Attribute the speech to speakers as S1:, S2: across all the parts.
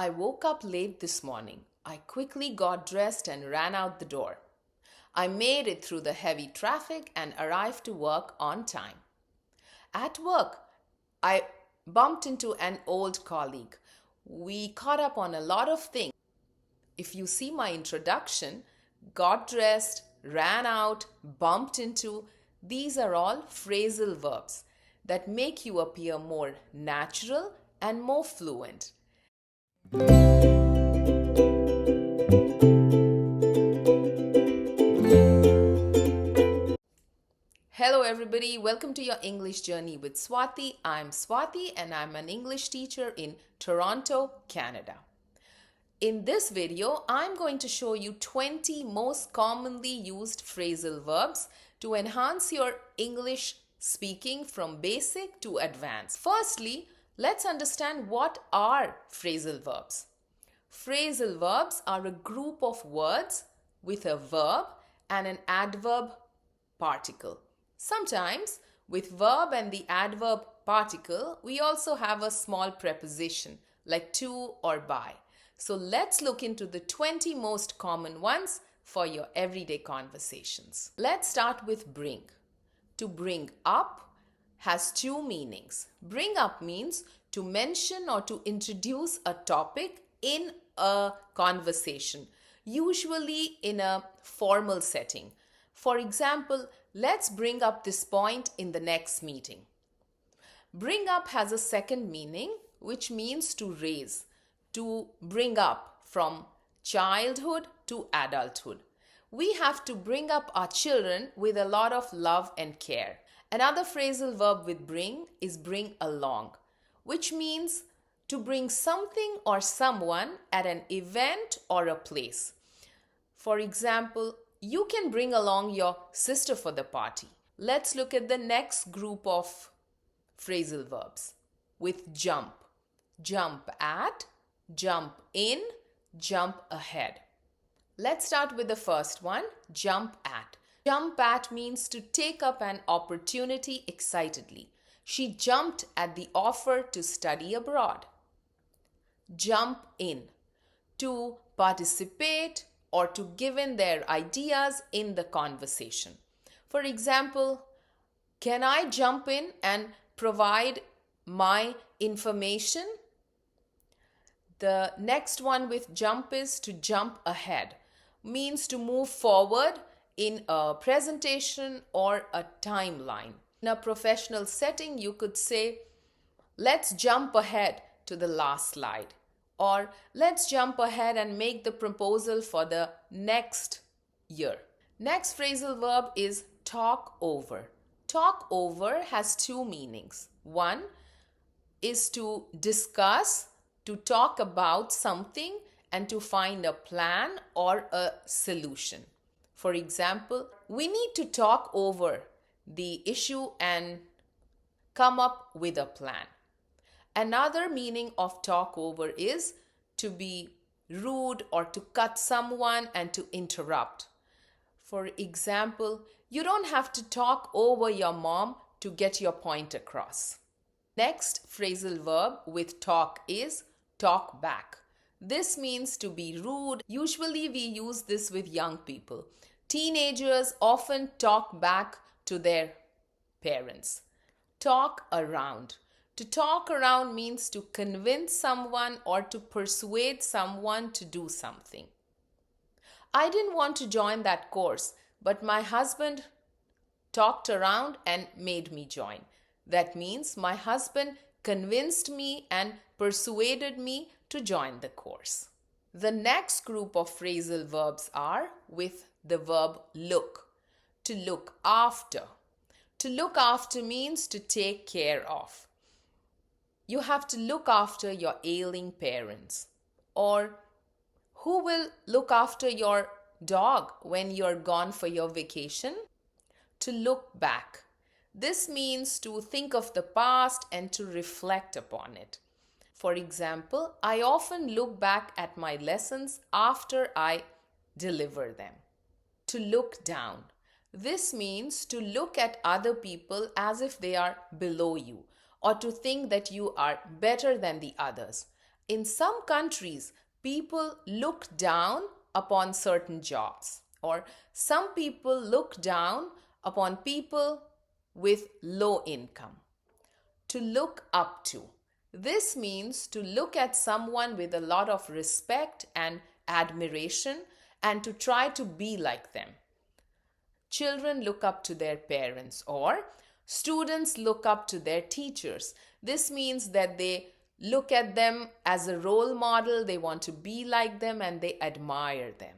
S1: I woke up late this morning. I quickly got dressed and ran out the door. I made it through the heavy traffic and arrived to work on time. At work, I bumped into an old colleague. We caught up on a lot of things. If you see my introduction, got dressed, ran out, bumped into, these are all phrasal verbs that make you appear more natural and more fluent. Hello everybody, welcome to your English journey with Swati. I'm Swati and I'm an English teacher in Toronto, Canada. In this video, I'm going to show you 20 most commonly used phrasal verbs to enhance your English speaking from basic to advanced. Firstly, let's understand what are phrasal verbs. Phrasal verbs are a group of words with a verb and an adverb particle. Sometimes, with verb and the adverb particle, we also have a small preposition like to or by. So let's look into the 20 most common ones for your everyday conversations. Let's start with bring. To bring up has two meanings. Bring up means to mention or to introduce a topic in a conversation, usually in a formal setting. For example, let's bring up this point in the next meeting. Bring up has a second meaning, which means to raise, to bring up from childhood to adulthood. We have to bring up our children with a lot of love and care. Another phrasal verb with bring is bring along, which means to bring something or someone at an event or a place. For example, you can bring along your sister for the party. Let's look at the next group of phrasal verbs with jump. Jump at, jump in, jump ahead. Let's start with the first one, jump at. Jump at means to take up an opportunity excitedly. She jumped at the offer to study abroad. Jump in, to participate or to give in their ideas in the conversation. For example, can I jump in and provide my information? The next one with jump is to jump ahead, means to move forward in a presentation or a timeline. In a professional setting, you could say, let's jump ahead to the last slide. Or let's jump ahead and make the proposal for the next year. Next phrasal verb is talk over. Talk over has two meanings. One is to discuss, to talk about something and to find a plan or a solution. For example, we need to talk over the issue and come up with a plan. Another meaning of talk over is to be rude or to cut someone and to interrupt. For example, you don't have to talk over your mom to get your point across. Next phrasal verb with talk is talk back. This means to be rude. Usually we use this with young people. Teenagers often talk back to their parents. Talk around. To talk around means to convince someone or to persuade someone to do something. I didn't want to join that course, but my husband talked around and made me join. That means my husband convinced me and persuaded me to join the course. The next group of phrasal verbs are with the verb look. To look after. To look after means to take care of. You have to look after your ailing parents. Or who will look after your dog when you're gone for your vacation? To look back. This means to think of the past and to reflect upon it. For example, I often look back at my lessons after I deliver them. To look down. This means to look at other people as if they are below you, or to think that you are better than the others. In some countries, people look down upon certain jobs, or some people look down upon people with low income. To look up to. This means to look at someone with a lot of respect and admiration and to try to be like them. Children look up to their parents, or students look up to their teachers. This means that they look at them as a role model, they want to be like them, and they admire them.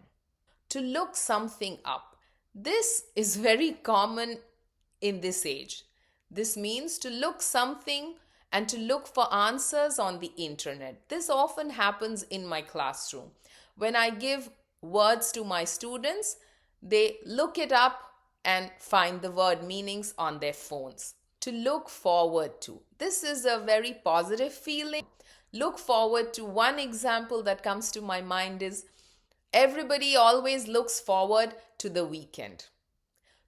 S1: To look something up. This is very common in this age. This means to look something and to look for answers on the internet. This often happens in my classroom. When I give words to my students, they look it up and find the word meanings on their phones. To look forward to. This is a very positive feeling. Look forward to. One example that comes to my mind is everybody always looks forward to the weekend.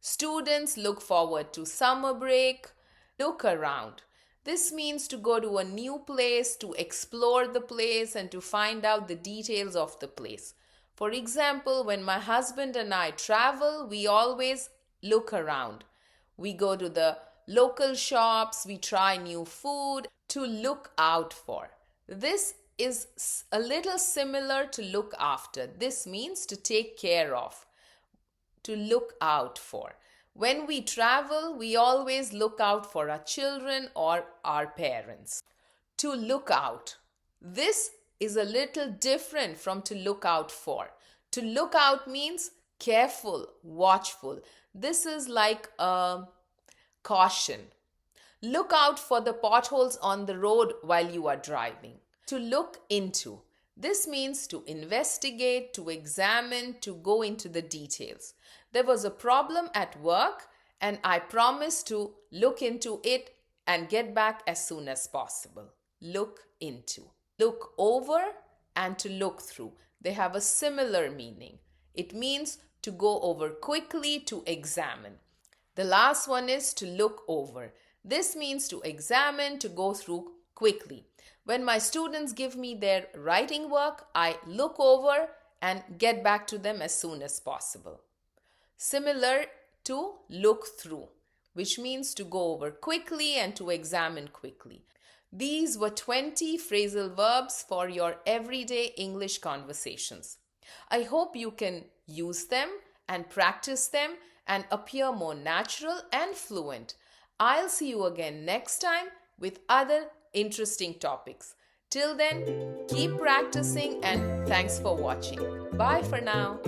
S1: Students look forward to summer break. Look around. This means to go to a new place, to explore the place, and to find out the details of the place. For example, when my husband and I travel, we always look around. We go to the local shops, we try new food. To look out for. This is a little similar to look after. This means to take care of, to look out for. When we travel, we always look out for our children or our parents. To look out. This is a little different from to look out for. To look out means careful, watchful. This is like a caution. Look out for the potholes on the road while you are driving. To look into. This means to investigate, to examine, to go into the details. There was a problem at work and I promised to look into it and get back as soon as possible. Look into. Look over and to look through. They have a similar meaning. It means to go over quickly, to examine. The last one is to look over. This means to examine, to go through quickly. When my students give me their writing work, I look over and get back to them as soon as possible. Similar to look through, which means to go over quickly and to examine quickly. These were 20 phrasal verbs for your everyday English conversations. I hope you can use them and practice them and appear more natural and fluent. I'll see you again next time with other interesting topics. Till then, keep practicing and thanks for watching. Bye for now.